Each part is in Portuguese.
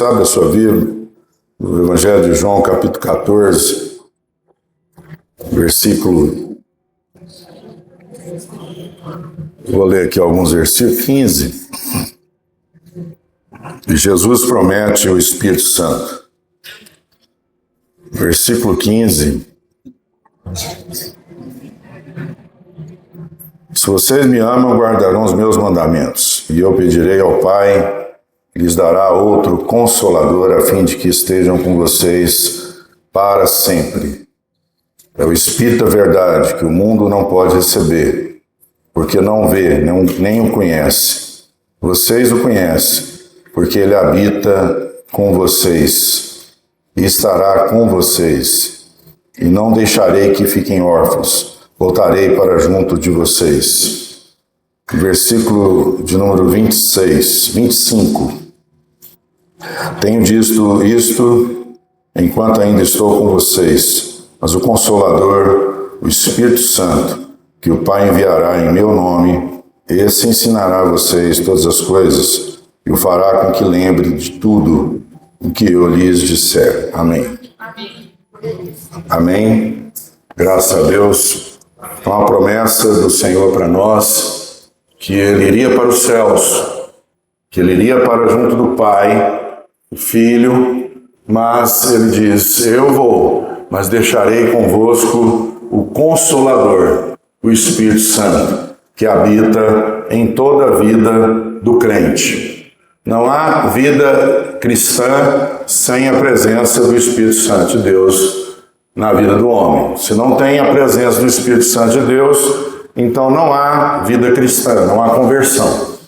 Sabe a sua vida, no Evangelho de João, capítulo 14, versículo... Vou ler aqui alguns versículos, 15. E Jesus promete o Espírito Santo. Versículo 15. Se vocês me amam, guardarão os meus mandamentos, e eu pedirei ao Pai, lhes dará outro Consolador, a fim de que estejam com vocês para sempre. É o Espírito da verdade, que o mundo não pode receber, porque não vê, nem o conhece. Vocês o conhecem, porque ele habita com vocês, e estará com vocês. E não deixarei que fiquem órfãos, voltarei para junto de vocês. Versículo de número 25. Tenho dito isto enquanto ainda estou com vocês, mas o Consolador, o Espírito Santo, que o Pai enviará em meu nome, esse ensinará a vocês todas as coisas e o fará com que lembre de tudo o que eu lhes disser. Amém. Amém. Graças a Deus. Então a promessa do Senhor para nós, que Ele iria para os céus, que Ele iria para junto do Pai, o Filho, mas Ele diz, eu vou, mas deixarei convosco o Consolador, o Espírito Santo, que habita em toda a vida do crente. Não há vida cristã sem a presença do Espírito Santo de Deus na vida do homem. Se não tem a presença do Espírito Santo de Deus, então não há vida cristã, não há conversão.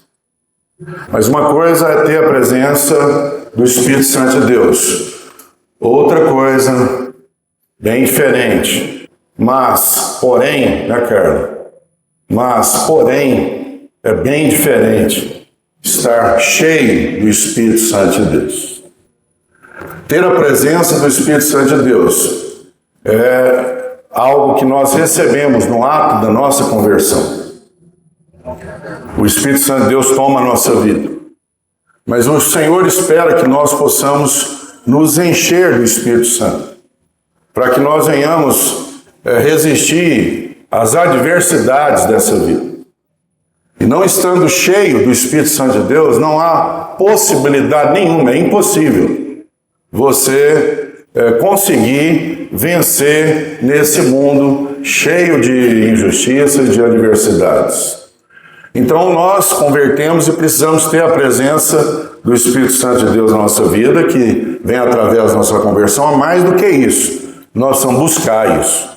Mas uma coisa é ter a presença do Espírito Santo de Deus. Outra coisa, bem diferente. Mas, porém, né, Carla? Mas, porém, é bem diferente estar cheio do Espírito Santo de Deus. Ter a presença do Espírito Santo de Deus é algo que nós recebemos no ato da nossa conversão. O Espírito Santo de Deus toma a nossa vida. Mas o Senhor espera que nós possamos nos encher do Espírito Santo, para que nós venhamos resistir às adversidades dessa vida. E não estando cheio do Espírito Santo de Deus, não há possibilidade nenhuma, é impossível você conseguir vencer nesse mundo cheio de injustiças e de adversidades. Então nós convertemos e precisamos ter a presença do Espírito Santo de Deus na nossa vida, que vem através da nossa conversão. Mais do que isso, nós vamos buscar isso.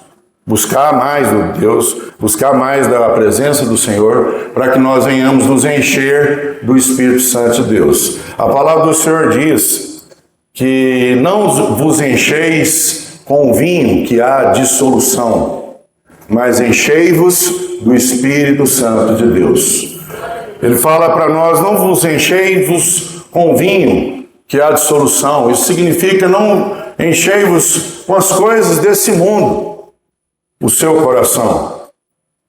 Buscar mais do Deus, buscar mais da presença do Senhor, para que nós venhamos nos encher do Espírito Santo de Deus. A palavra do Senhor diz que não vos encheis com vinho que há dissolução, mas enchei-vos do Espírito Santo de Deus. Ele fala para nós, não vos enchei-vos com vinho que há dissolução. Isso significa não enchei-vos com as coisas desse mundo, o seu coração.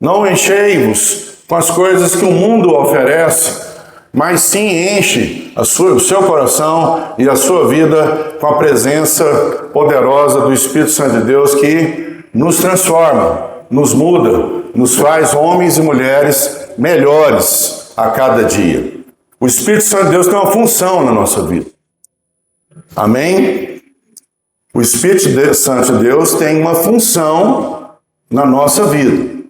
Não enchei-vos com as coisas que o mundo oferece, mas sim enche o seu coração e a sua vida com a presença poderosa do Espírito Santo de Deus, que nos transforma, nos muda, nos faz homens e mulheres melhores a cada dia. O Espírito Santo de Deus tem uma função na nossa vida. Amém? O Espírito Santo de Deus tem uma função na nossa vida.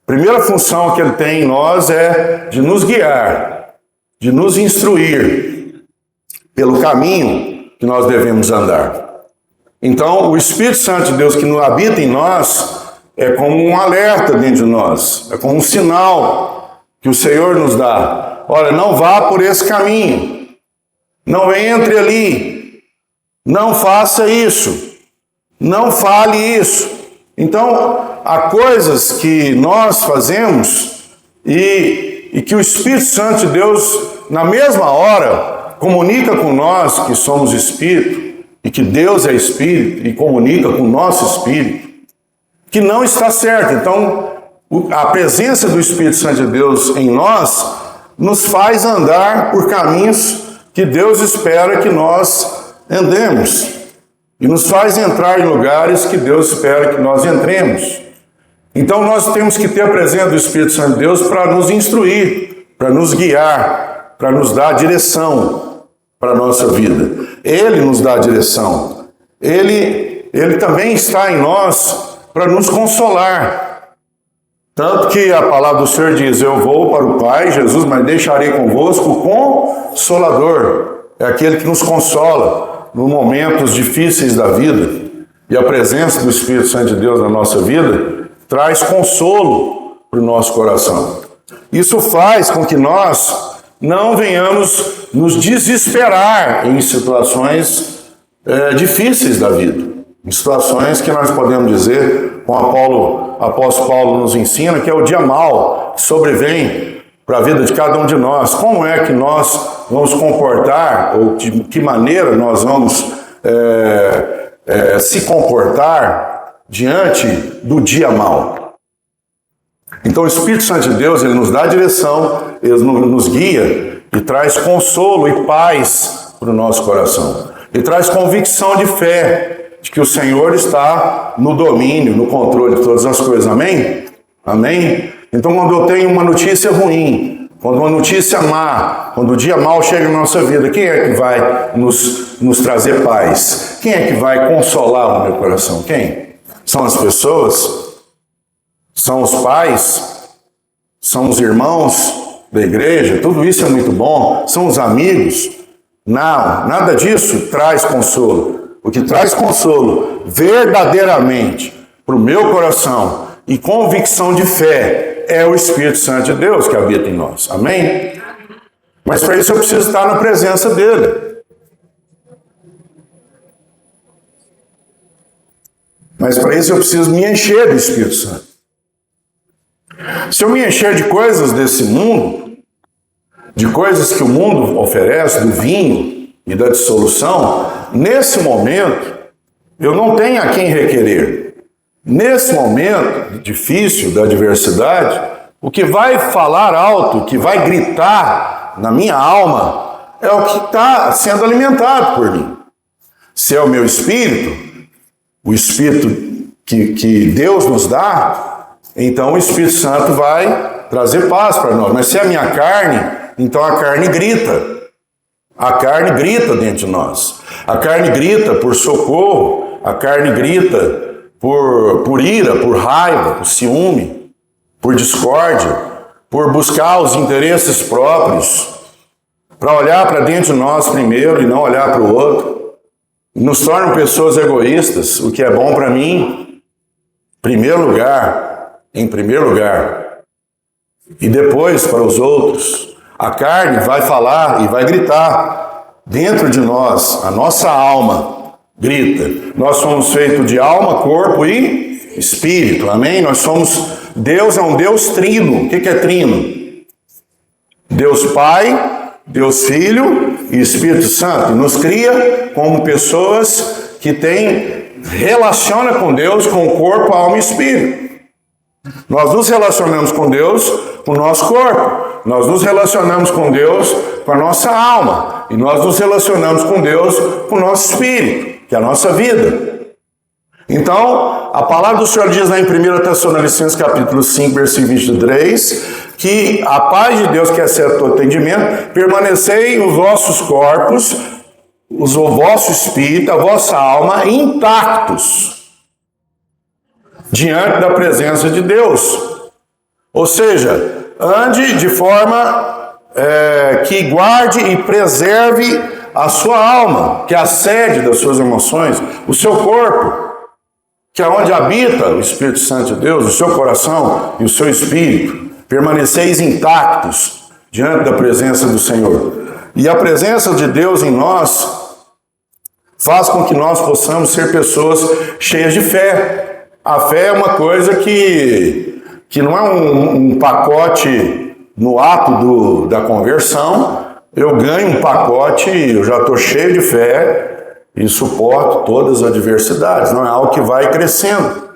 A primeira função que ele tem em nós é de nos guiar, de nos instruir pelo caminho que nós devemos andar. Então, o Espírito Santo de Deus que habita em nós é como um alerta dentro de nós, é como um sinal que o Senhor nos dá. Olha, não vá por esse caminho, não entre ali, não faça isso, não fale isso. Então, há coisas que nós fazemos e que o Espírito Santo de Deus, na mesma hora, comunica com nós que somos Espírito e que Deus é Espírito e comunica com o nosso Espírito, que não está certo. Então, a presença do Espírito Santo de Deus em nós nos faz andar por caminhos que Deus espera que nós andemos. E nos faz entrar em lugares que Deus espera que nós entremos. Então nós temos que ter a presença do Espírito Santo de Deus para nos instruir, para nos guiar, para nos dar direção para a nossa vida. Ele nos dá a direção. Ele também está em nós para nos consolar. Tanto que a palavra do Senhor diz: eu vou para o Pai, Jesus, mas deixarei convosco o Consolador. É aquele que nos consola nos momentos difíceis da vida. E a presença do Espírito Santo de Deus na nossa vida traz consolo para o nosso coração. Isso faz com que nós não venhamos nos desesperar em situações difíceis da vida. Em situações que nós podemos dizer, como o apóstolo Paulo nos ensina, que é o dia mau que sobrevém para a vida de cada um de nós. Como é que nós vamos comportar, ou de que maneira nós vamos se comportar diante do dia mau? Então o Espírito Santo de Deus, ele nos dá direção, ele nos guia e traz consolo e paz para o nosso coração. Ele traz convicção de fé, de que o Senhor está no domínio, no controle de todas as coisas. Amém? Amém? Então quando eu tenho uma notícia ruim, quando uma notícia má, quando o dia mau chega na nossa vida, quem é que vai nos trazer paz? Quem é que vai consolar o meu coração? Quem? São as pessoas? São os pais? São os irmãos da igreja? Tudo isso é muito bom. São os amigos? Não, nada disso traz consolo. O que traz consolo verdadeiramente para o meu coração e convicção de fé é o Espírito Santo de Deus que habita em nós. Amém? Mas para isso eu preciso estar na presença dele. Mas para isso eu preciso me encher do Espírito Santo. Se eu me encher de coisas desse mundo, de coisas que o mundo oferece, do vinho e da dissolução, nesse momento eu não tenho a quem requerer. Nesse momento difícil da adversidade, o que vai falar alto, o que vai gritar na minha alma, é o que está sendo alimentado por mim. Se é o meu espírito, o espírito que Deus nos dá, então o Espírito Santo vai trazer paz para nós. Mas se é a minha carne, então a carne grita. A carne grita dentro de nós. A carne grita por socorro, a carne grita por ira, por raiva, por ciúme, por discórdia, por buscar os interesses próprios, para olhar para dentro de nós primeiro e não olhar para o outro. Nos tornam pessoas egoístas. O que é bom para mim, em primeiro lugar, e depois para os outros. A carne vai falar e vai gritar dentro de nós, a nossa alma grita. Nós somos feitos de alma, corpo e espírito, amém? Deus é um Deus trino. O que é trino? Deus Pai, Deus Filho e Espírito Santo. Nos cria como pessoas que relaciona com Deus com corpo, alma e espírito. Nós nos relacionamos com Deus com o nosso corpo. Nós nos relacionamos com Deus com a nossa alma. E nós nos relacionamos com Deus com o nosso espírito, que é a nossa vida. Então, a palavra do Senhor diz lá em 1 Tessalonicenses capítulo 5, versículo 23, que a paz de Deus, que excede todo entendimento, permanecei os vossos corpos, o vosso espírito, a vossa alma intactos diante da presença de Deus. Ou seja, ande de forma que guarde e preserve a sua alma, que é a sede das suas emoções, o seu corpo, que é onde habita o Espírito Santo de Deus, o seu coração e o seu espírito. Permaneceis intactos diante da presença do Senhor. E a presença de Deus em nós faz com que nós possamos ser pessoas cheias de fé. A fé é uma coisa que não é um pacote no ato da conversão. Eu ganho um pacote, eu já estou cheio de fé e suporto todas as adversidades. Não é algo que vai crescendo.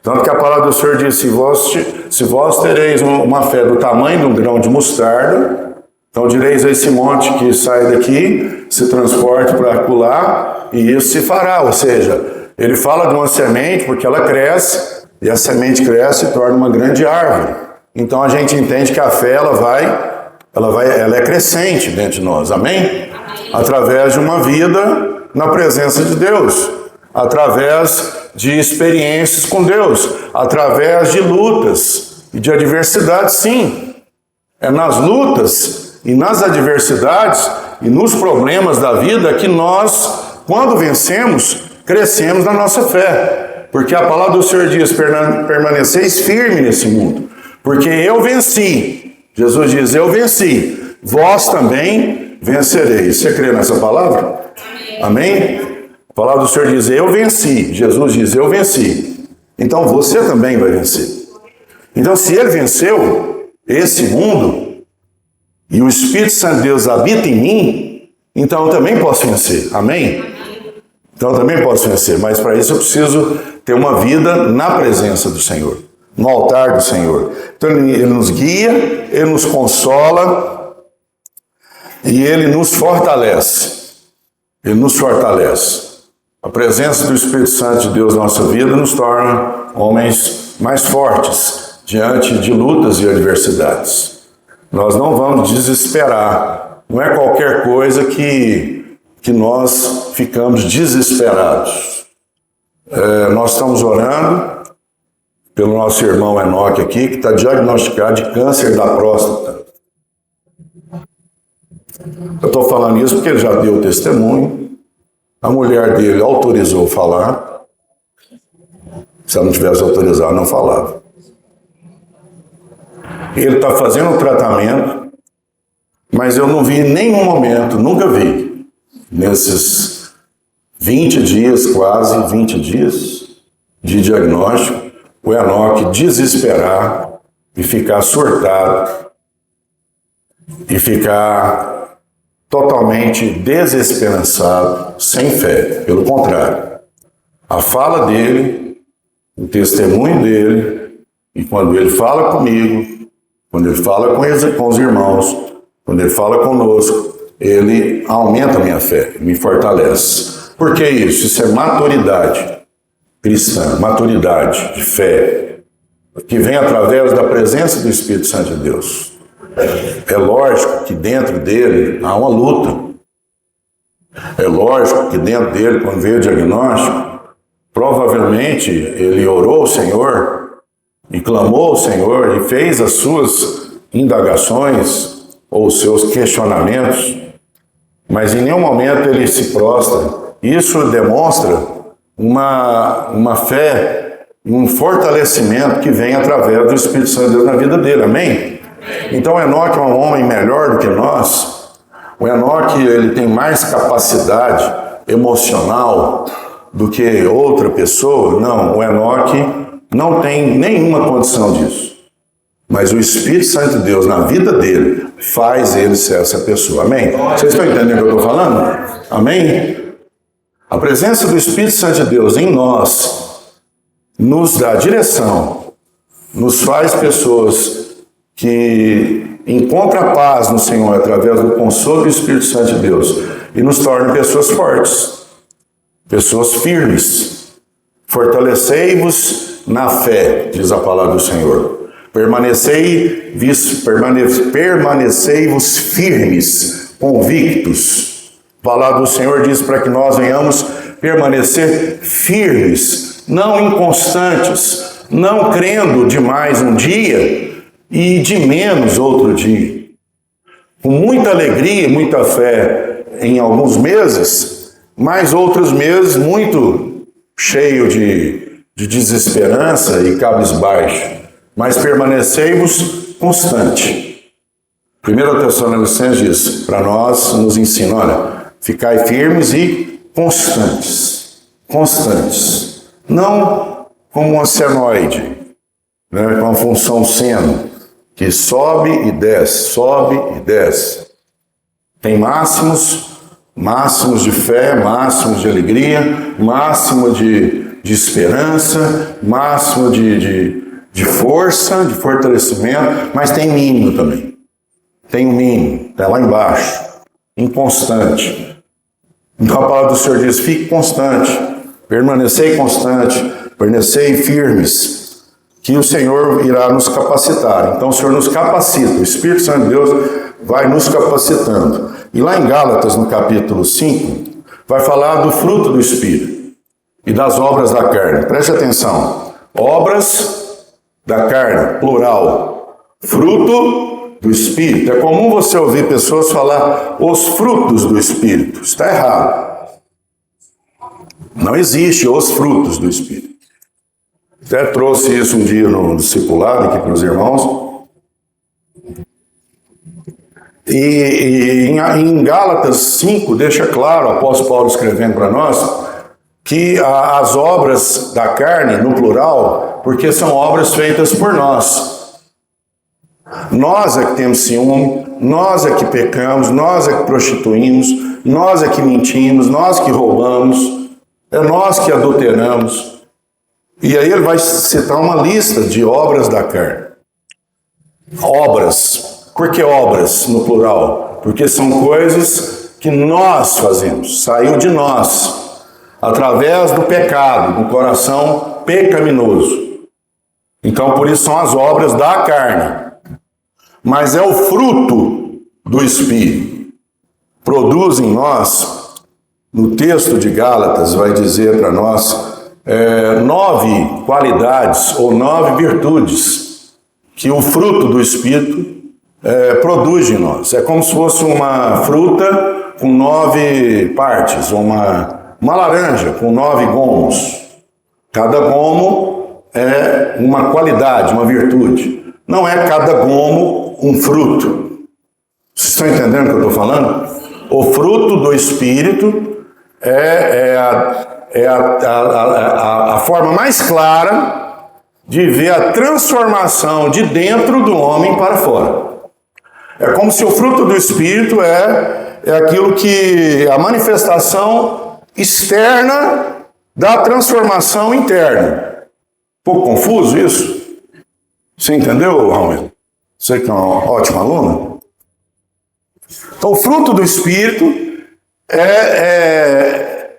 Tanto que a palavra do Senhor diz: se vós tereis uma fé do tamanho de um grão de mostarda, Então direis a esse monte que sai daqui, se transporte para acolá, e isso se fará. Ou seja, ele fala de uma semente porque ela cresce, e a semente cresce e torna uma grande árvore. Então a gente entende que a fé ela é crescente dentro de nós, amém? Através de uma vida na presença de Deus, através de experiências com Deus, através de lutas e de adversidades, sim. É nas lutas e nas adversidades e nos problemas da vida que nós, quando vencemos, crescemos na nossa fé. Porque a palavra do Senhor diz, permaneceis firme nesse mundo. Porque eu venci. Jesus diz, eu venci. Vós também vencereis. Você crê nessa palavra? Amém? A palavra do Senhor diz, eu venci. Jesus diz, eu venci. Então você também vai vencer. Então se ele venceu esse mundo e o Espírito Santo de Deus habita em mim, então eu também posso vencer. Amém? Então eu também posso vencer. Mas para isso eu preciso ter uma vida na presença do Senhor, no altar do Senhor. Então ele nos guia, ele nos consola e ele nos fortalece. Ele nos fortalece. A presença do Espírito Santo de Deus na nossa vida nos torna homens mais fortes diante de lutas e adversidades. Nós não vamos desesperar. Não é qualquer coisa que nós ficamos desesperados. Nós estamos orando pelo nosso irmão Enoque aqui, que está diagnosticado de câncer da próstata. Eu estou falando isso porque ele já deu o testemunho. A mulher dele autorizou falar. Se ela não tivesse autorizado, não falava. Ele está fazendo o tratamento, mas eu não vi em nenhum momento, nunca vi, nesses 20 dias, quase 20 dias de diagnóstico, o Enoque desesperar e ficar surtado e ficar totalmente desesperançado, sem fé. Pelo contrário, a fala dele, o testemunho dele, e quando ele fala comigo, quando ele fala com os irmãos, quando ele fala conosco, ele aumenta a minha fé, me fortalece. Por que isso? Isso é maturidade cristã, maturidade de fé, que vem através da presença do Espírito Santo de Deus. É lógico que dentro dele há uma luta. É lógico que dentro dele, quando veio o diagnóstico, provavelmente ele orou ao Senhor e clamou ao Senhor e fez as suas indagações ou os seus questionamentos, mas em nenhum momento ele se prostra. Isso demonstra uma fé, um fortalecimento que vem através do Espírito Santo de Deus na vida dele. Amém? Então o Enoque é um homem melhor do que nós. O Enoque ele tem mais capacidade emocional do que outra pessoa. Não, o Enoque não tem nenhuma condição disso. Mas o Espírito Santo de Deus na vida dele faz ele ser essa pessoa. Amém? Vocês estão entendendo o que eu estou falando? Amém? A presença do Espírito Santo de Deus em nós nos dá direção, nos faz pessoas que encontra paz no Senhor através do consolo do Espírito Santo de Deus e nos torna pessoas fortes, pessoas firmes. Fortalecei-vos na fé, diz a palavra do Senhor. Permanecei-vos firmes, convictos. A palavra do Senhor diz para que nós venhamos permanecer firmes, não inconstantes, não crendo demais um dia e de menos outro dia. Com muita alegria e muita fé em alguns meses, mas outros meses muito cheio de desesperança e cabisbaixo. Mas permanecei-vos constante. 1 Tessalonicenses diz, para nós, nos ensina, olha, ficai firmes e constantes. Constantes. Não como uma senoide, né, com a função seno, que sobe e desce. Tem máximos de fé, máximos de alegria, máximo de esperança, máximo de força, de fortalecimento, mas tem mínimo também. tem um mínimo, é lá embaixo, inconstante. Então a palavra do Senhor diz, fique constante, permanecei constante, permanecei firmes, que o Senhor irá nos capacitar. Então o Senhor nos capacita, o Espírito Santo de Deus vai nos capacitando. E lá em Gálatas, no capítulo 5, vai falar do fruto do Espírito e das obras da carne. Preste atenção, obras da carne, plural, fruto do Espírito. É comum você ouvir pessoas falar os frutos do Espírito. Está errado. Não existe os frutos do Espírito. Até trouxe isso um dia no discipulado aqui para os irmãos. E em Gálatas 5 deixa claro, o apóstolo Paulo escrevendo para nós, que as obras da carne, no plural, porque são obras feitas por nós. Nós é que temos ciúme, nós é que pecamos, nós é que prostituímos, nós é que mentimos, nós que roubamos, é nós que adulteramos. E aí ele vai citar uma lista de obras da carne. Obras. Por que obras no plural? Porque são coisas que nós fazemos, saiu de nós, através do pecado, do coração pecaminoso. Então por isso são as obras da carne. Mas é o fruto do Espírito. Produz em nós, no texto de Gálatas vai dizer para nós, 9 qualidades ou 9 virtudes que o fruto do Espírito produz em nós. É como se fosse uma fruta com 9 partes, uma laranja com 9 gomos. Cada gomo é uma qualidade, uma virtude. Não é cada gomo um fruto. Vocês estão entendendo o que eu estou falando? O fruto do Espírito é a forma mais clara de ver a transformação de dentro do homem para fora. É como se o fruto do Espírito é aquilo que é a manifestação externa da transformação interna. Um pouco confuso isso? Você entendeu, Raul? Você que é um ótimo aluno? Então, o fruto do Espírito é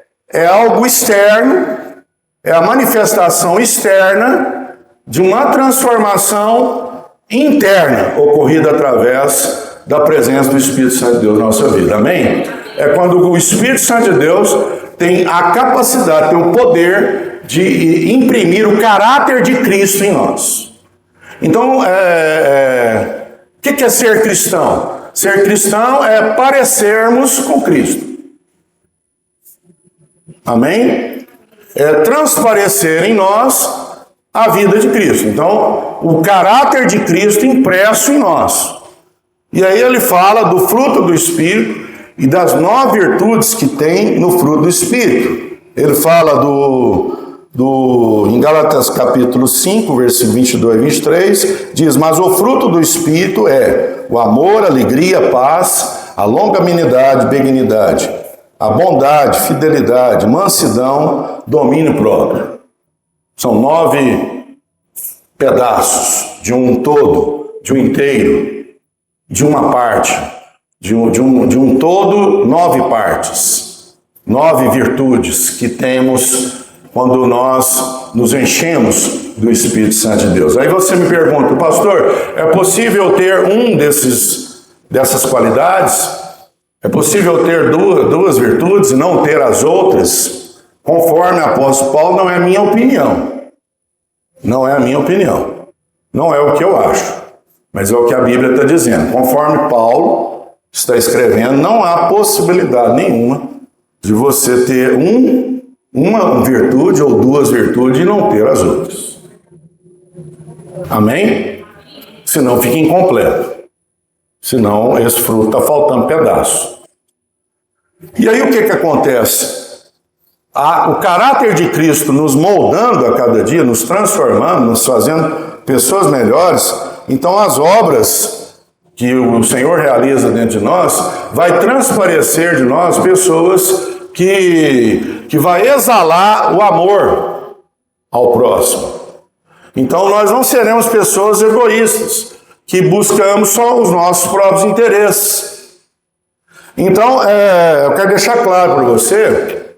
algo externo, é a manifestação externa de uma transformação interna ocorrida através da presença do Espírito Santo de Deus na nossa vida. Amém? É quando o Espírito Santo de Deus tem a capacidade, tem o poder de imprimir o caráter de Cristo em nós. Então, o que é ser cristão? Ser cristão é parecermos com Cristo. Amém? É transparecer em nós a vida de Cristo. Então, o caráter de Cristo impresso em nós. E aí ele fala do fruto do Espírito e das 9 virtudes que tem no fruto do Espírito. Ele fala em Gálatas capítulo 5, versículo 22 e 23, diz, mas o fruto do Espírito é o amor, a alegria, a paz, a longanimidade, benignidade, a bondade, fidelidade, mansidão, domínio próprio. São 9 pedaços de um todo, de um inteiro, de uma parte, de um todo, 9 partes, 9 virtudes que temos quando nós nos enchemos do Espírito Santo de Deus. Aí você me pergunta, pastor, é possível ter dessas qualidades? É possível ter duas virtudes e não ter as outras? Conforme o apóstolo Paulo, não é a minha opinião. Não é a minha opinião. Não é o que eu acho. Mas é o que a Bíblia está dizendo. Conforme Paulo está escrevendo, não há possibilidade nenhuma de você ter uma virtude ou 2 virtudes e não ter as outras. Amém? Senão fica incompleto. Senão esse fruto está faltando pedaço. E aí o que acontece? O caráter de Cristo nos moldando a cada dia, nos transformando, nos fazendo pessoas melhores. Então as obras que o Senhor realiza dentro de nós vai transparecer de nós pessoas que vai exalar o amor ao próximo. Então nós não seremos pessoas egoístas, que buscamos só os nossos próprios interesses. Então, eu quero deixar claro para você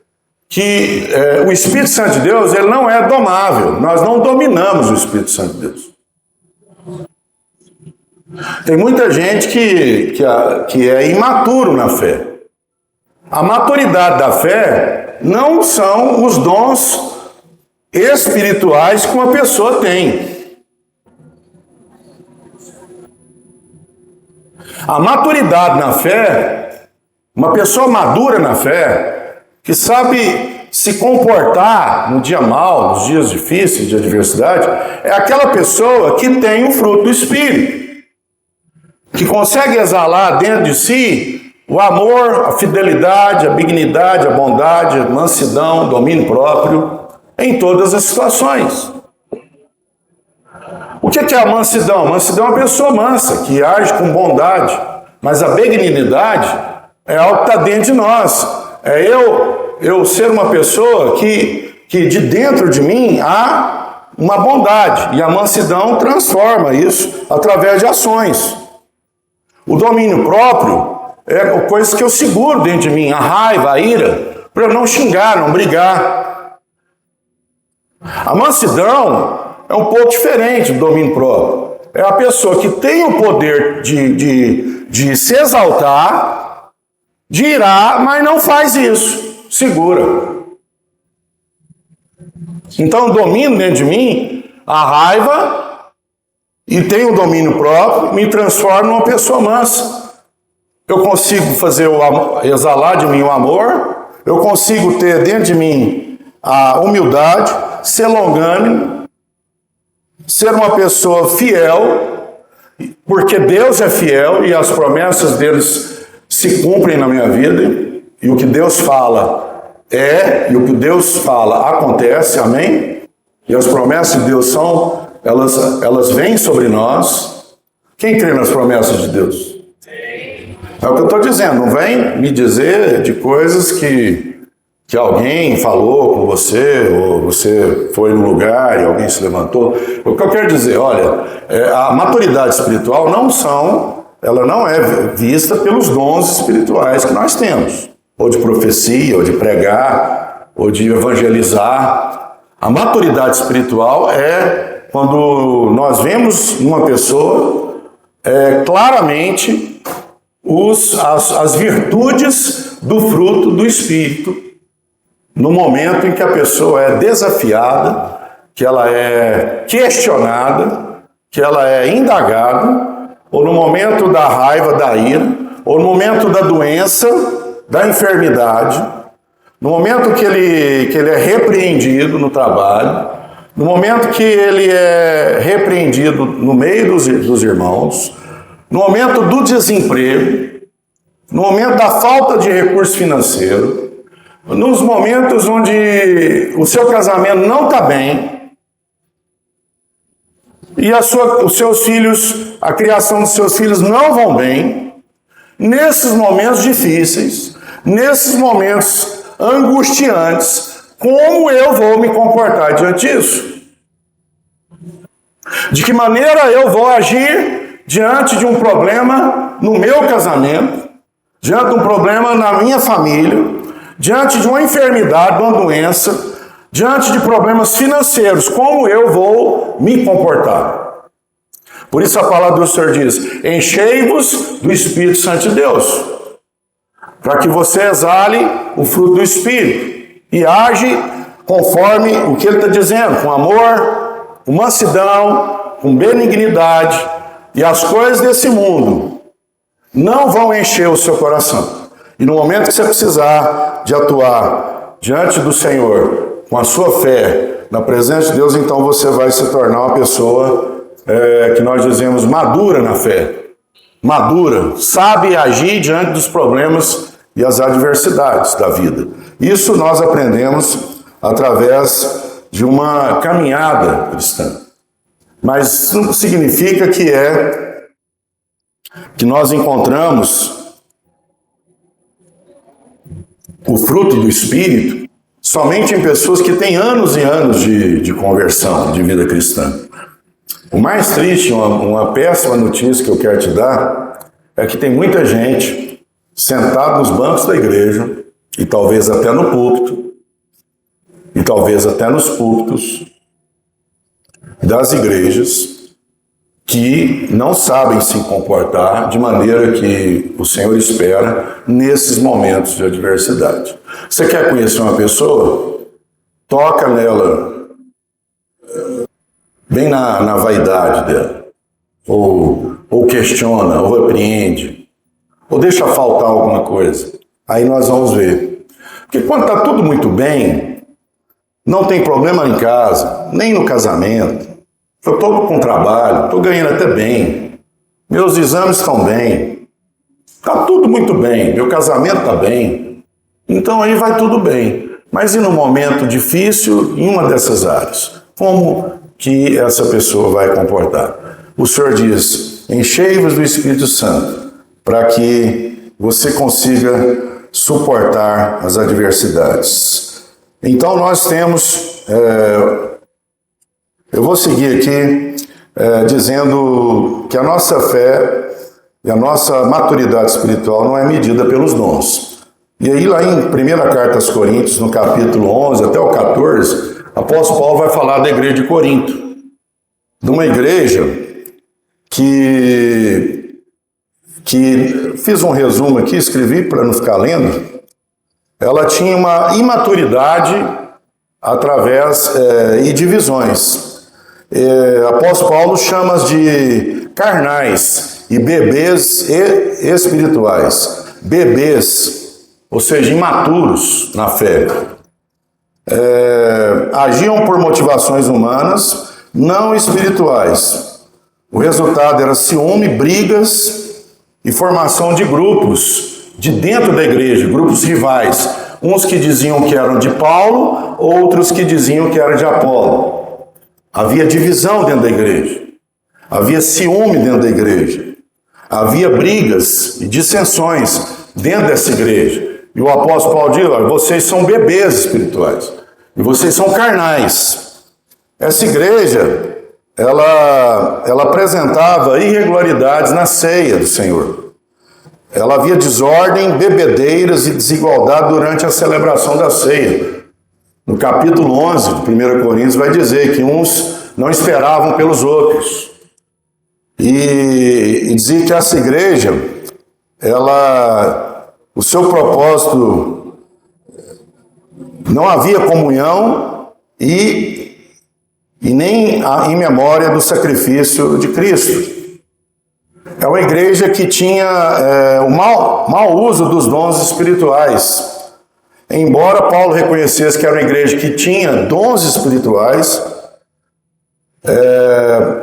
que o Espírito Santo de Deus, ele não é domável. Nós não dominamos o Espírito Santo de Deus. Tem muita gente que é imaturo na fé. A maturidade da fé não são os dons espirituais que uma pessoa tem. A maturidade na fé, uma pessoa madura na fé, que sabe se comportar no dia mau, nos dias difíceis, de adversidade, é aquela pessoa que tem o fruto do Espírito, que consegue exalar dentro de si o amor, a fidelidade, a benignidade, a bondade, a mansidão, o domínio próprio, em todas as situações. O que é a mansidão? Mansidão é uma pessoa mansa, que age com bondade, mas a benignidade é algo que está dentro de nós. É eu ser uma pessoa que de dentro de mim há uma bondade, e a mansidão transforma isso através de ações. O domínio próprio é coisas que eu seguro dentro de mim, a raiva, a ira, para eu não xingar, não brigar. A mansidão é um pouco diferente do domínio próprio. É a pessoa que tem o poder de se exaltar, de irar, mas não faz isso, segura. Então eu domino dentro de mim a raiva e tenho o domínio próprio, me transformo numa pessoa mansa. Eu consigo exalar de mim o amor, eu consigo ter dentro de mim a humildade, ser longânimo, ser uma pessoa fiel, porque Deus é fiel e as promessas deles se cumprem na minha vida, e o que Deus fala e o que Deus fala acontece, amém? E as promessas de Deus elas vêm sobre nós. Quem crê nas promessas de Deus? É o que eu estou dizendo, não vem me dizer de coisas que alguém falou com você, ou você foi no lugar e alguém se levantou. O que eu quero dizer, olha, a maturidade espiritual ela não é vista pelos dons espirituais que nós temos, ou de profecia, ou de pregar, ou de evangelizar. A maturidade espiritual é quando nós vemos numa pessoa claramente as virtudes do fruto do Espírito, no momento em que a pessoa é desafiada, que ela é questionada, que ela é indagada, ou no momento da raiva, da ira, ou no momento da doença, da enfermidade, no momento que ele é repreendido no trabalho, no momento que ele é repreendido no meio dos irmãos, no momento do desemprego, no momento da falta de recurso financeiro, nos momentos onde o seu casamento não está bem, e os seus filhos, a criação dos seus filhos não vão bem, nesses momentos difíceis, nesses momentos angustiantes, como eu vou me comportar diante disso? De que maneira eu vou agir diante de um problema no meu casamento, diante de um problema na minha família, diante de uma enfermidade, de uma doença, diante de problemas financeiros, como eu vou me comportar? Por isso a palavra do Senhor diz: enchei-vos do Espírito Santo de Deus, para que você exale o fruto do Espírito e age conforme o que ele está dizendo, com amor, com mansidão, com benignidade, e as coisas desse mundo não vão encher o seu coração. E no momento que você precisar de atuar diante do Senhor, com a sua fé, na presença de Deus, então você vai se tornar uma pessoa que nós dizemos madura na fé. Madura, sabe agir diante dos problemas e as adversidades da vida. Isso nós aprendemos através de uma caminhada cristã. Mas isso não significa que nós encontramos o fruto do Espírito somente em pessoas que têm anos e anos de conversão, de vida cristã. O mais triste, uma péssima notícia que eu quero te dar, é que tem muita gente sentada nos bancos da igreja, e talvez até no púlpito, e talvez até nos púlpitos das igrejas, que não sabem se comportar de maneira que o Senhor espera nesses momentos de adversidade. Você quer conhecer uma pessoa? Toca nela, bem na vaidade dela, ou questiona, ou repreende, ou deixa faltar alguma coisa. Aí nós vamos ver. Porque quando está tudo muito bem, não tem problema em casa, nem no casamento. Eu estou com trabalho, estou ganhando até bem, meus exames estão bem, está tudo muito bem, meu casamento está bem, então aí vai tudo bem. Mas e no momento difícil, em uma dessas áreas, como que essa pessoa vai comportar? O Senhor diz, enchei-vos do Espírito Santo, para que você consiga suportar as adversidades. Então nós temos... Eu vou seguir aqui dizendo que a nossa fé e a nossa maturidade espiritual não é medida pelos dons. E aí lá em 1ª Carta aos Coríntios, no capítulo 11 até o 14, apóstolo Paulo vai falar da igreja de Corinto. De uma igreja que fiz um resumo aqui, escrevi para não ficar lendo. Ela tinha uma imaturidade através e divisões. Apóstolo Paulo chama de carnais e bebês espirituais. Bebês, ou seja, imaturos na fé. Agiam por motivações humanas, não espirituais. O resultado era ciúme, brigas e formação de grupos de dentro da igreja, grupos rivais. Uns que diziam que eram de Paulo, outros que diziam que eram de Apolo. Havia divisão dentro da igreja, havia ciúme dentro da igreja, havia brigas e dissensões dentro dessa igreja. E o apóstolo Paulo diz, olha, vocês são bebês espirituais, e vocês são carnais. Essa igreja, ela apresentava irregularidades na ceia do Senhor. Ela havia desordem, bebedeiras e desigualdade durante a celebração da ceia. No capítulo 11 de 1 Coríntios vai dizer que uns não esperavam pelos outros. E dizia que essa igreja, o seu propósito, não havia comunhão e nem em memória do sacrifício de Cristo. É uma igreja que tinha o mau uso dos dons espirituais. Embora Paulo reconhecesse que era uma igreja que tinha dons espirituais,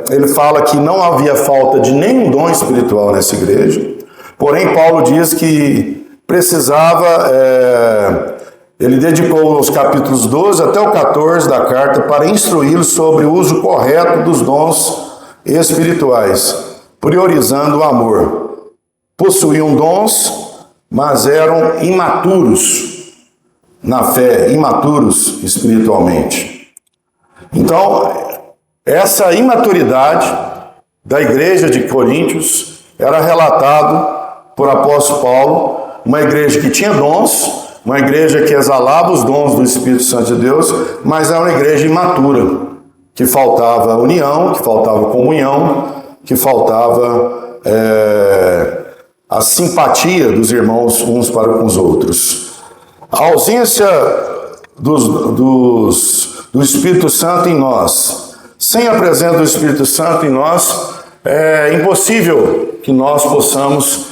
ele fala que não havia falta de nenhum dom espiritual nessa igreja. Porém, Paulo diz que precisava, ele dedicou os capítulos 12 até o 14 da carta para instruí-los sobre o uso correto dos dons espirituais, priorizando o amor. Possuíam dons, mas eram imaturos na fé, imaturos espiritualmente. Então, essa imaturidade da igreja de Coríntios era relatado por apóstolo Paulo, uma igreja que tinha dons, uma igreja que exalava os dons do Espírito Santo de Deus, mas era uma igreja imatura, que faltava união, que faltava comunhão, que faltava a simpatia dos irmãos uns para com os outros. A ausência do Espírito Santo em nós, sem a presença do Espírito Santo em nós, é impossível que nós possamos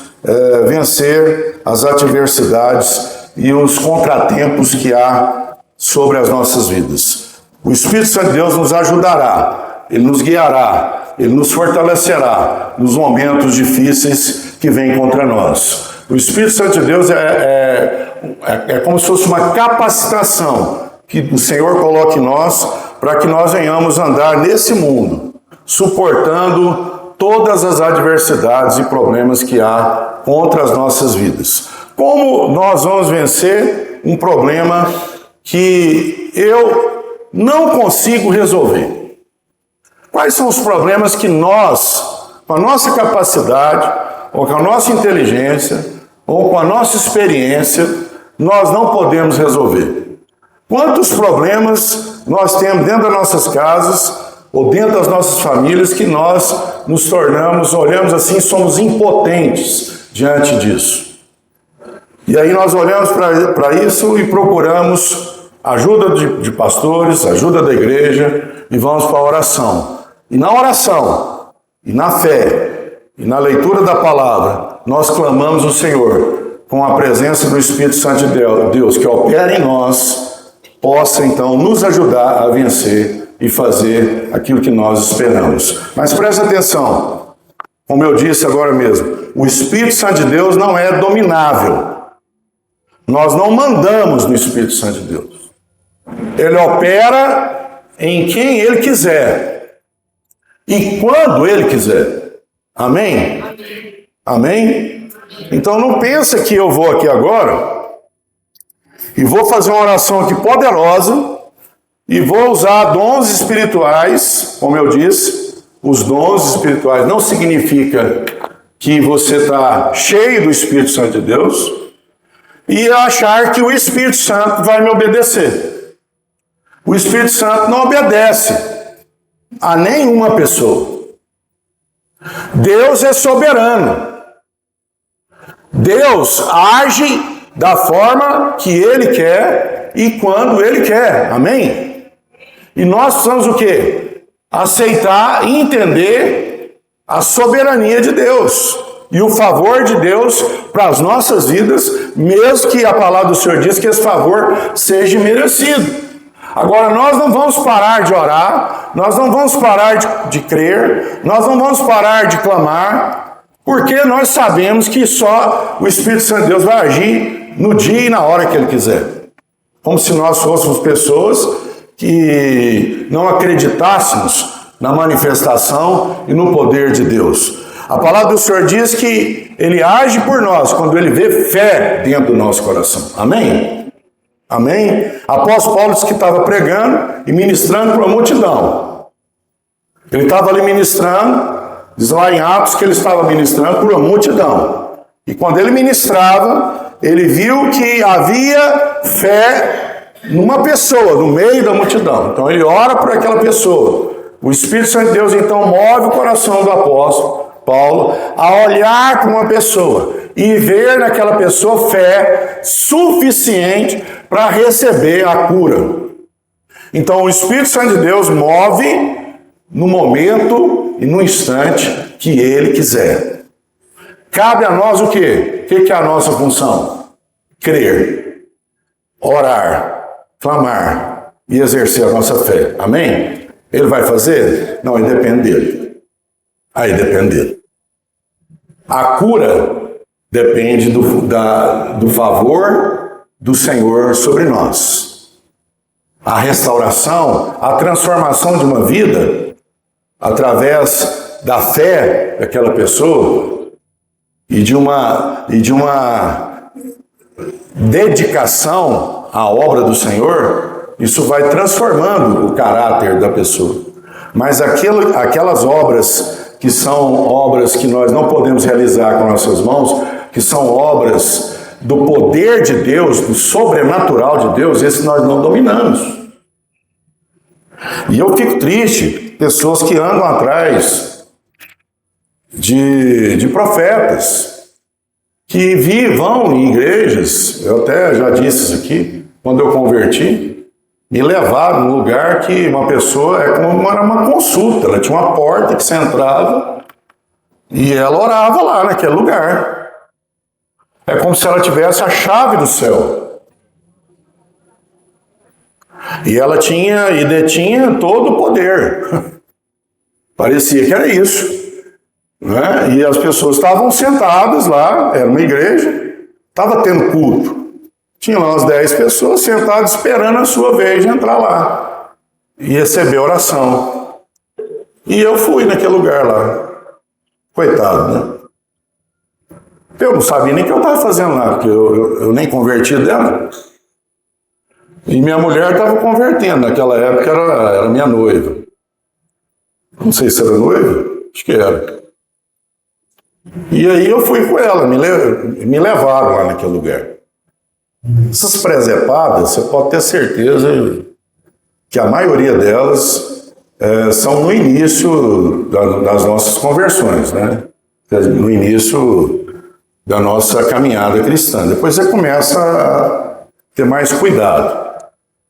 vencer as adversidades e os contratempos que há sobre as nossas vidas. O Espírito Santo de Deus nos ajudará, Ele nos guiará, Ele nos fortalecerá nos momentos difíceis que vêm contra nós. O Espírito Santo de Deus é como se fosse uma capacitação que o Senhor coloca em nós para que nós venhamos andar nesse mundo, suportando todas as adversidades e problemas que há contra as nossas vidas. Como nós vamos vencer um problema que eu não consigo resolver? Quais são os problemas que nós, com a nossa capacidade, ou com a nossa inteligência, ou com a nossa experiência, nós não podemos resolver? Quantos problemas nós temos dentro das nossas casas, ou dentro das nossas famílias, que nós nos tornamos, olhamos assim, somos impotentes diante disso. E aí nós olhamos para isso e procuramos ajuda de pastores, ajuda da igreja, e vamos para a oração. E na oração, e na fé, e na leitura da palavra, nós clamamos o Senhor, com a presença do Espírito Santo de Deus, que opera em nós, possa então nos ajudar a vencer e fazer aquilo que nós esperamos. Mas presta atenção, como eu disse agora mesmo, o Espírito Santo de Deus não é dominável. Nós não mandamos no Espírito Santo de Deus. Ele opera em quem Ele quiser e quando Ele quiser. Amém? Amém? Então não pensa que eu vou aqui agora e vou fazer uma oração aqui poderosa e vou usar dons espirituais, como eu disse. Os dons espirituais não significa que você está cheio do Espírito Santo de Deus e achar que o Espírito Santo vai me obedecer. O Espírito Santo não obedece a nenhuma pessoa. Deus é soberano. Deus age da forma que Ele quer e quando Ele quer. Amém? E nós precisamos o quê? Aceitar e entender a soberania de Deus e o favor de Deus para as nossas vidas, mesmo que a palavra do Senhor diz que esse favor seja merecido. Agora, nós não vamos parar de orar, nós não vamos parar de crer, nós não vamos parar de clamar, porque nós sabemos que só o Espírito Santo de Deus vai agir no dia e na hora que Ele quiser. Como se nós fôssemos pessoas que não acreditássemos na manifestação e no poder de Deus. A palavra do Senhor diz que Ele age por nós quando Ele vê fé dentro do nosso coração. Amém? Amém? Apóstolo Paulo disse que estava pregando e ministrando para a multidão. Ele estava ali ministrando, diz lá em Atos que ele estava ministrando para a multidão. E quando ele ministrava, ele viu que havia fé numa pessoa, no meio da multidão. Então ele ora por aquela pessoa. O Espírito Santo de Deus então move o coração do apóstolo Paulo a olhar para uma pessoa e ver naquela pessoa fé suficiente para receber a cura. Então o Espírito Santo de Deus move no momento e no instante que Ele quiser. Cabe a nós o quê? O que é a nossa função? Crer, orar, clamar e exercer a nossa fé. Amém? Ele vai fazer? Não, aí depende dele. Aí depende dele. A cura depende do favor do Senhor sobre nós. A restauração, a transformação de uma vida, através da fé daquela pessoa e de uma dedicação à obra do Senhor, isso vai transformando o caráter da pessoa. Mas aquelas obras que são obras que nós não podemos realizar com nossas mãos, que são obras do poder de Deus, do sobrenatural de Deus, esse nós não dominamos. E eu fico triste, pessoas que andam atrás de profetas, que vão em igrejas, eu até já disse isso aqui, quando eu converti, me levaram num lugar que uma pessoa, era uma consulta, ela tinha uma porta que você entrava e ela orava lá naquele lugar. É como se ela tivesse a chave do céu. E ela tinha e detinha todo o poder. Parecia que era isso. Né? E as pessoas estavam sentadas lá, era uma igreja, estava tendo culto. Tinha lá umas 10 pessoas sentadas esperando a sua vez de entrar lá e receber a oração. E eu fui naquele lugar lá. Coitado, né? Eu não sabia nem o que eu estava fazendo lá, porque eu nem converti dela. E minha mulher estava convertendo, naquela época era minha noiva. Não sei se era noiva, acho que era. E aí eu fui com ela, me levaram lá naquele lugar. Essas presepadas, você pode ter certeza que a maioria delas são no início das nossas conversões, né? No início da nossa caminhada cristã. Depois você começa a ter mais cuidado.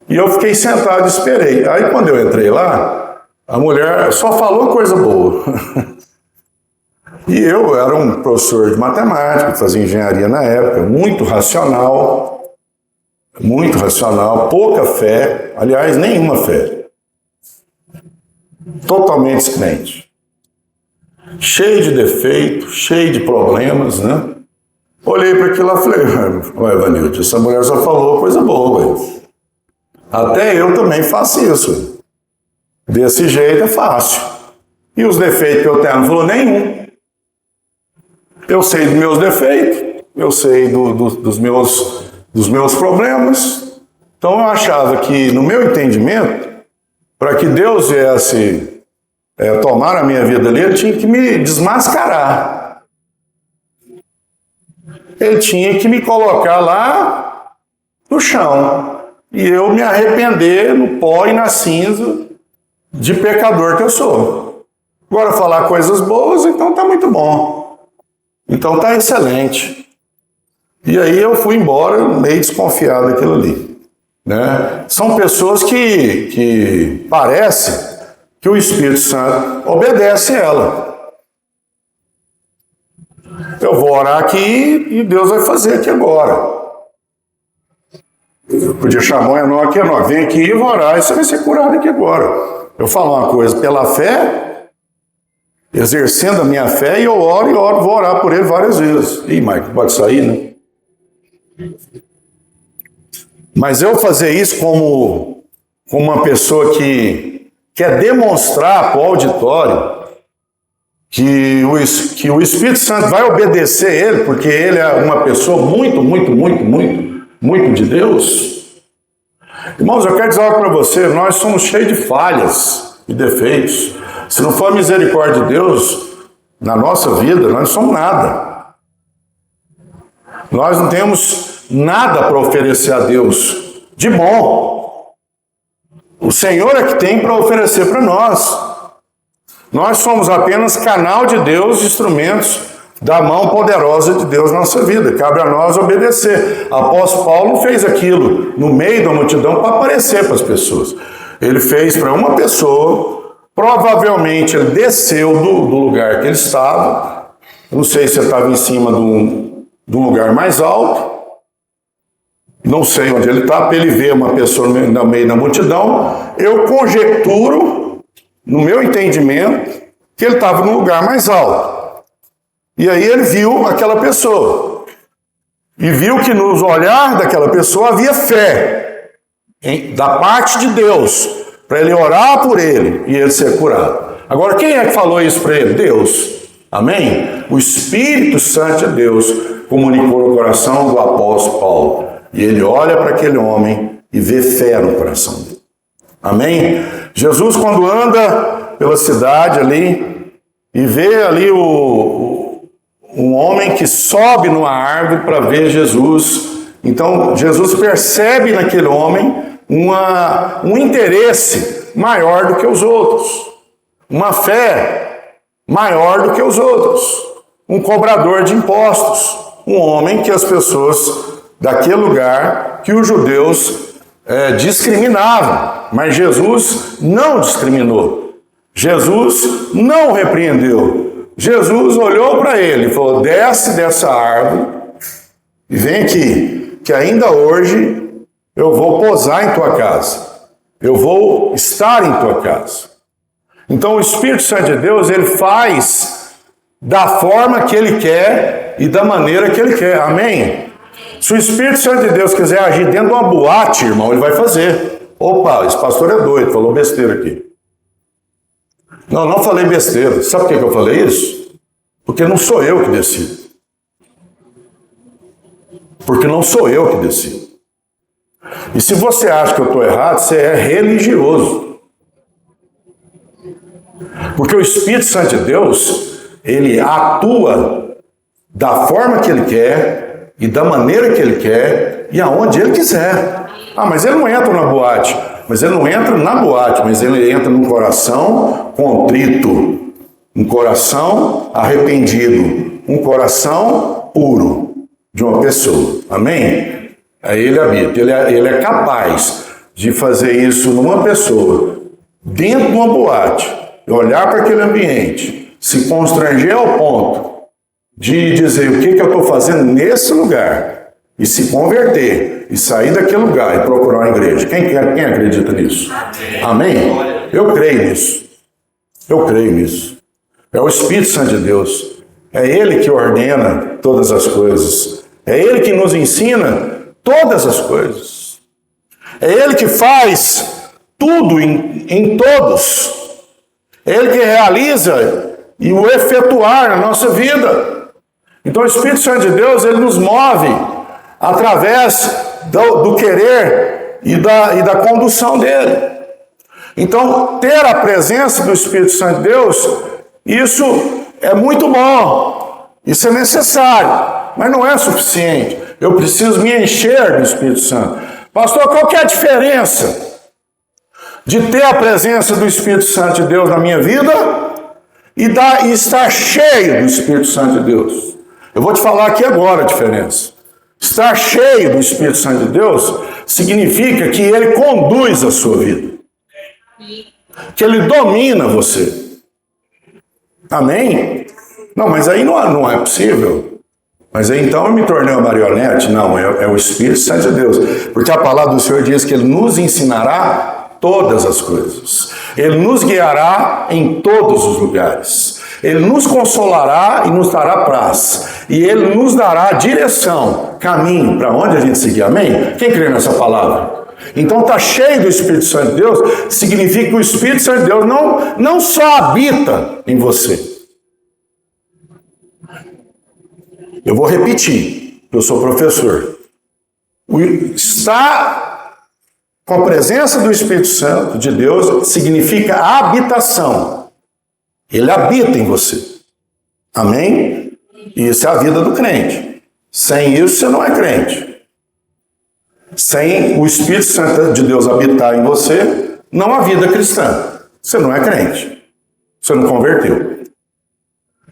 E eu fiquei sentado e esperei. Aí quando eu entrei lá, a mulher só falou coisa boa. E eu era um professor de matemática, fazia engenharia na época, muito racional, pouca fé, aliás, nenhuma fé. Totalmente descrente. Cheio de defeitos, cheio de problemas, né? Olhei para aquilo lá e falei, ué, Vanilton, essa mulher só falou coisa boa, ué. Até eu também faço isso. Desse jeito é fácil. E os defeitos que eu tenho? Não falou nenhum. Eu sei dos meus defeitos, eu sei dos meus problemas. Então eu achava que, no meu entendimento, para que Deus viesse tomar a minha vida ali, ele tinha que me desmascarar. Ele tinha que me colocar lá no chão. E eu me arrepender no pó e na cinza de pecador que eu sou. Agora falar coisas boas, então tá muito bom. Então tá excelente. E aí eu fui embora meio desconfiado daquilo ali. Né? São pessoas que parece que o Espírito Santo obedece ela. Eu vou orar aqui e Deus vai fazer aqui agora. Eu podia chamar o Enoque, vem aqui e vou orar e você vai ser curado aqui agora. Eu falo uma coisa, pela fé, exercendo a minha fé, e eu oro, vou orar por ele várias vezes. Ih, Mike, pode sair, né? Mas eu fazer isso como uma pessoa que quer demonstrar para o auditório que o Espírito Santo vai obedecer ele, porque ele é uma pessoa muito de Deus. Irmãos, eu quero dizer algo para você, nós somos cheios de falhas e defeitos. Se não for a misericórdia de Deus na nossa vida, nós não somos nada. Nós não temos nada para oferecer a Deus de bom. O Senhor é que tem para oferecer para nós. Nós somos apenas canal de Deus, instrumentos da mão poderosa de Deus na nossa vida. Cabe a nós obedecer. Apóstolo Paulo fez aquilo no meio da multidão para aparecer para as pessoas. Ele fez para uma pessoa, provavelmente ele desceu do lugar que ele estava. Não sei se ele estava em cima de um lugar mais alto. Não sei onde ele está, para ele ver uma pessoa no meio da multidão. Eu conjecturo, no meu entendimento, que ele estava num lugar mais alto. E aí ele viu aquela pessoa. E viu que no olhar daquela pessoa havia fé da parte de Deus, para ele orar por ele e ele ser curado. Agora, quem é que falou isso para ele? Deus. Amém? O Espírito Santo de Deus comunicou no coração do apóstolo Paulo. E ele olha para aquele homem e vê fé no coração dele. Amém? Jesus, quando anda pela cidade ali e vê ali um homem que sobe numa árvore para ver Jesus. Então, Jesus percebe naquele homem um interesse maior do que os outros. Uma fé maior do que os outros. Um cobrador de impostos. Um homem que as pessoas daquele lugar, que os judeus discriminavam. Mas Jesus não discriminou. Jesus não repreendeu. Jesus olhou para ele e falou, desce dessa árvore e vem aqui, que ainda hoje eu vou posar em tua casa. Eu vou estar em tua casa. Então o Espírito Santo de Deus, ele faz da forma que ele quer e da maneira que ele quer. Amém? Se o Espírito Santo de Deus quiser agir dentro de uma boate, irmão, ele vai fazer. Opa, esse pastor é doido, falou besteira aqui. Não falei besteira. Sabe por que eu falei isso? Porque não sou eu que decido. Porque não sou eu que decido. E se você acha que eu estou errado, você é religioso. Porque o Espírito Santo de Deus, ele atua da forma que ele quer e da maneira que ele quer e aonde ele quiser. Ah, mas ele não entra na boate. Mas ele não entra na boate, mas ele entra num coração contrito, um coração arrependido, um coração puro de uma pessoa. Amém? Aí ele habita. Ele é capaz de fazer isso numa pessoa, dentro de uma boate, olhar para aquele ambiente, se constranger ao ponto de dizer o que eu estou fazendo nesse lugar e se converter e sair daquele lugar e procurar uma igreja. Quem acredita nisso? Amém? Eu creio nisso. Eu creio nisso. É o Espírito Santo de Deus. É Ele que ordena todas as coisas. É Ele que nos ensina todas as coisas. É Ele que faz tudo em todos. É Ele que realiza e o efetuar na nossa vida. Então o Espírito Santo de Deus, ele nos move através do querer e da condução dele. Então, ter a presença do Espírito Santo de Deus, isso é muito bom, isso é necessário, mas não é suficiente. Eu preciso me encher do Espírito Santo. Pastor, qual que é a diferença de ter a presença do Espírito Santo de Deus na minha vida e estar cheio do Espírito Santo de Deus? Eu vou te falar aqui agora a diferença. Estar cheio do Espírito Santo de Deus significa que ele conduz a sua vida. Que ele domina você. Amém? Não, mas aí não é possível. Mas aí então eu me tornei uma marionete? Não, é o Espírito Santo de Deus. Porque a palavra do Senhor diz que ele nos ensinará todas as coisas. Ele nos guiará em todos os lugares. Ele nos consolará e nos dará paz. E ele nos dará direção, caminho para onde a gente seguir. Amém? Quem crê nessa palavra? Então está cheio do Espírito Santo de Deus, significa que o Espírito Santo de Deus não só habita em você. Eu vou repetir, eu sou professor. Estar com a presença do Espírito Santo de Deus significa habitação. Ele habita em você. Amém? Isso é a vida do crente. Sem isso você não é crente. Sem o Espírito Santo de Deus habitar em você, não há vida cristã. Você não é crente. Você não converteu.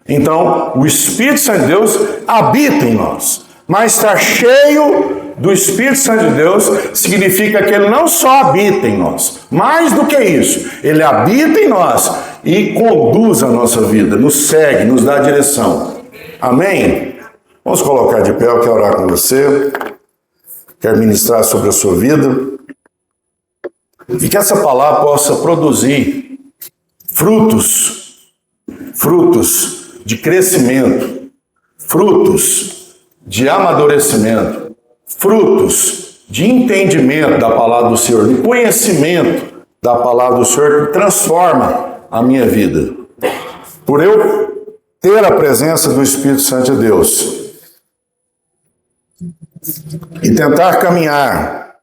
Então, o Espírito Santo de Deus habita em nós. Mas estar cheio do Espírito Santo de Deus significa que ele não só habita em nós. Mais do que isso, ele habita em nós e conduz a nossa vida, nos segue, nos dá direção. Amém? Vamos colocar de pé, eu quero orar com você. Quero ministrar sobre a sua vida. E que essa palavra possa produzir frutos de crescimento, frutos de amadurecimento, frutos de entendimento da palavra do Senhor, de conhecimento da palavra do Senhor que transforma a minha vida. Por eu ter a presença do Espírito Santo de Deus e tentar caminhar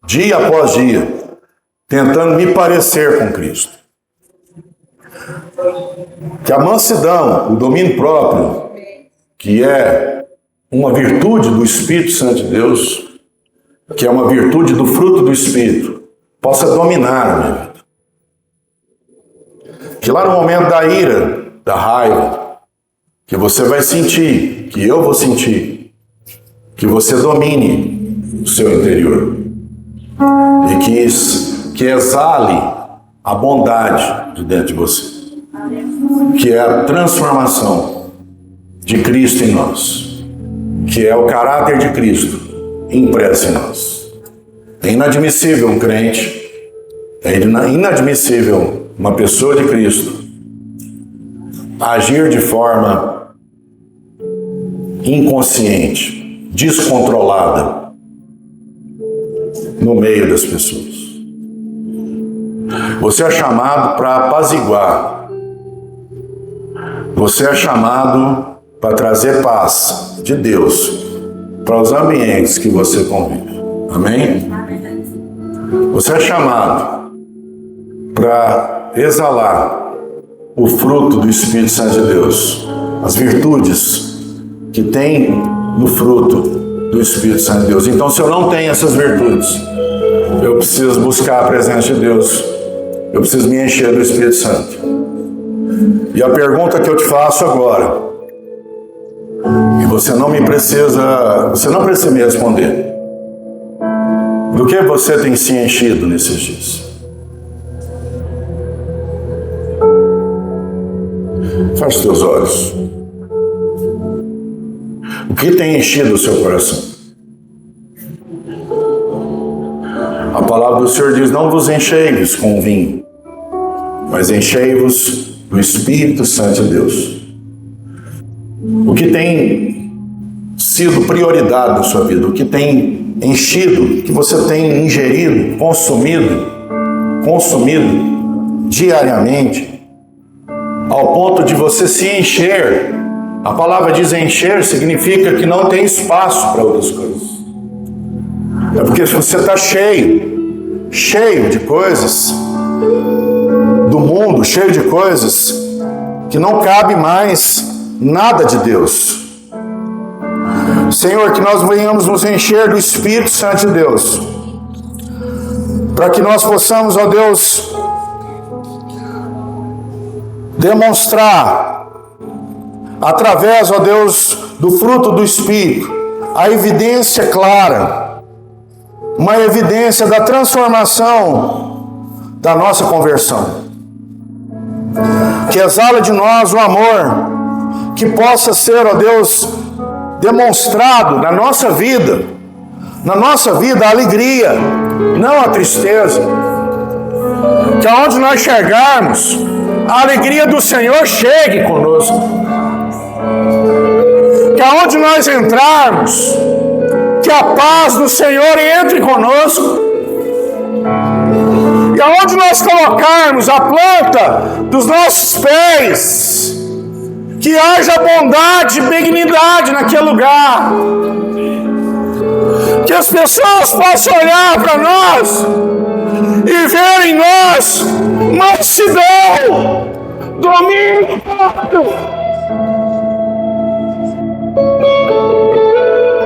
dia após dia, tentando me parecer com Cristo. Que a mansidão, o domínio próprio, que é uma virtude do Espírito Santo de Deus, que é uma virtude do fruto do Espírito, possa dominar a minha vida. Que lá no momento da ira, da raiva, que você vai sentir, que eu vou sentir, que você domine o seu interior. E que exale a bondade de dentro de você. Que é a transformação de Cristo em nós. Que é o caráter de Cristo impresso em nós. É inadmissível um crente, é inadmissível uma pessoa de Cristo agir de forma inconsciente, descontrolada no meio das pessoas. Você é chamado para apaziguar. Você é chamado para trazer paz de Deus para os ambientes que você convive. Amém? Você é chamado para exalar o fruto do Espírito Santo de Deus, as virtudes que tem no fruto do Espírito Santo de Deus. Então, se eu não tenho essas virtudes, eu preciso buscar a presença de Deus, eu preciso me encher do Espírito Santo. E a pergunta que eu te faço agora, e você não precisa me responder: do que você tem se enchido nesses dias? Feche os teus olhos. O que tem enchido o seu coração? A palavra do Senhor diz: não vos encheis com vinho, mas enchei-vos do Espírito Santo de Deus. O que tem sido prioridade na sua vida? O que tem enchido, que você tem ingerido, consumido diariamente, ao ponto de você se encher? A palavra diz encher, significa que não tem espaço para outras coisas. É porque você está cheio de coisas do mundo, cheio de coisas que não cabe mais nada de Deus. Senhor, que nós venhamos nos encher do Espírito Santo de Deus, para que nós possamos, ó Deus, demonstrar através, ó Deus, do fruto do Espírito, a evidência clara, uma evidência da transformação da nossa conversão. Que exala de nós o amor, que possa ser, ó Deus, demonstrado na nossa vida a alegria, não a tristeza. Que aonde nós chegarmos, a alegria do Senhor chegue conosco. Que aonde nós entrarmos, que a paz do Senhor entre conosco. E aonde nós colocarmos a planta dos nossos pés, que haja bondade e benignidade naquele lugar. Que as pessoas possam olhar para nós e ver em nós mansidão, domínio próprio.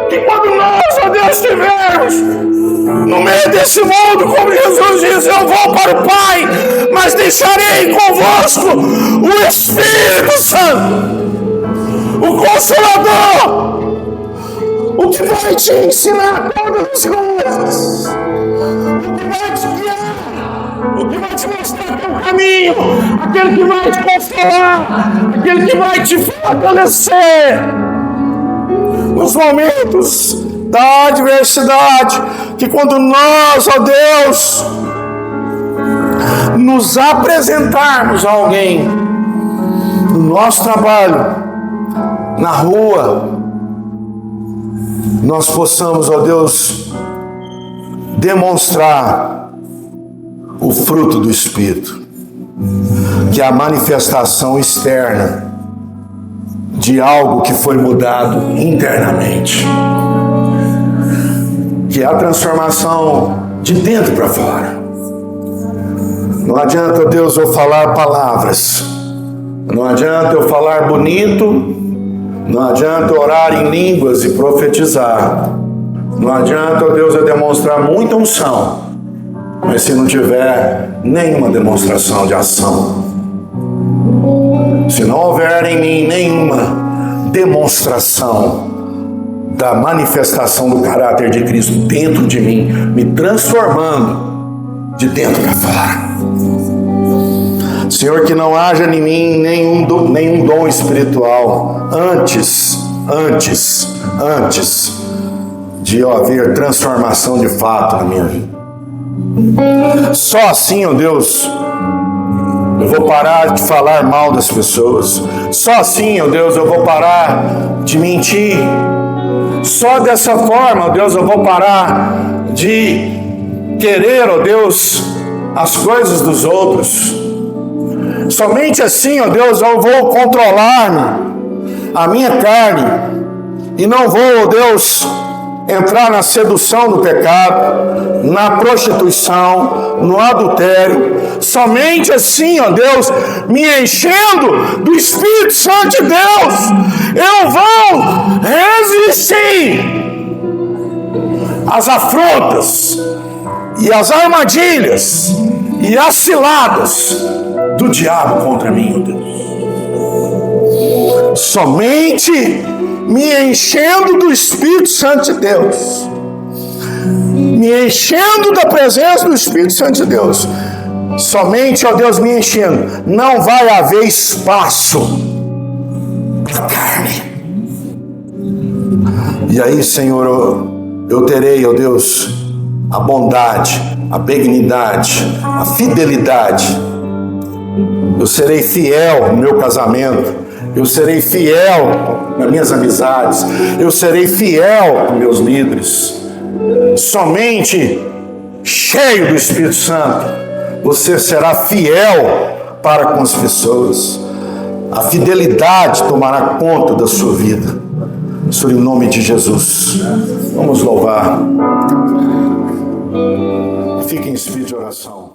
Que quando nós, ó Deus, estivermos no meio desse mundo, como Jesus diz: eu vou para o Pai, mas deixarei convosco o Espírito Santo, o Consolador, o que vai te ensinar todas as coisas, o que vai te guiar, o que vai te mostrar o caminho, aquele que vai te consolar, aquele que vai te fortalecer nos momentos da adversidade. Que quando nós, ó Deus, nos apresentarmos a alguém no nosso trabalho, na rua, nós possamos, ó Deus, demonstrar o fruto do Espírito, que é a manifestação externa de algo que foi mudado internamente, que é a transformação de dentro para fora. Não adianta, Deus, eu falar palavras, não adianta eu falar bonito, não adianta orar em línguas e profetizar, não adianta, Deus, eu demonstrar muita unção, mas se não tiver nenhuma demonstração de ação, se não houver em mim nenhuma demonstração da manifestação do caráter de Cristo dentro de mim, me transformando de dentro para fora. Senhor, que não haja em mim nenhum dom espiritual antes de haver transformação de fato na minha vida. Só assim, ó Deus, eu vou parar de falar mal das pessoas. Só assim, ó Deus, eu vou parar de mentir. Só dessa forma, ó Deus, eu vou parar de querer, ó Deus, as coisas dos outros. Somente assim, ó Deus, eu vou controlar a minha carne e não vou, ó Deus, entrar na sedução do pecado, na prostituição, no adultério. Somente assim, ó Deus, me enchendo do Espírito Santo de Deus, eu vou resistir às afrontas e às armadilhas e às ciladas do diabo contra mim, ó Deus. Somente me enchendo do Espírito Santo de Deus, me enchendo da presença do Espírito Santo de Deus, somente, ó Deus, me enchendo, não vai haver espaço para carne. E aí, Senhor, eu terei, ó Deus, a bondade, a benignidade, a fidelidade. Eu serei fiel no meu casamento, eu serei fiel nas minhas amizades, eu serei fiel com meus líderes. Somente cheio do Espírito Santo, você será fiel para com as pessoas. A fidelidade tomará conta da sua vida. Senhor, em nome de Jesus, vamos louvar. Fique em espírito de oração.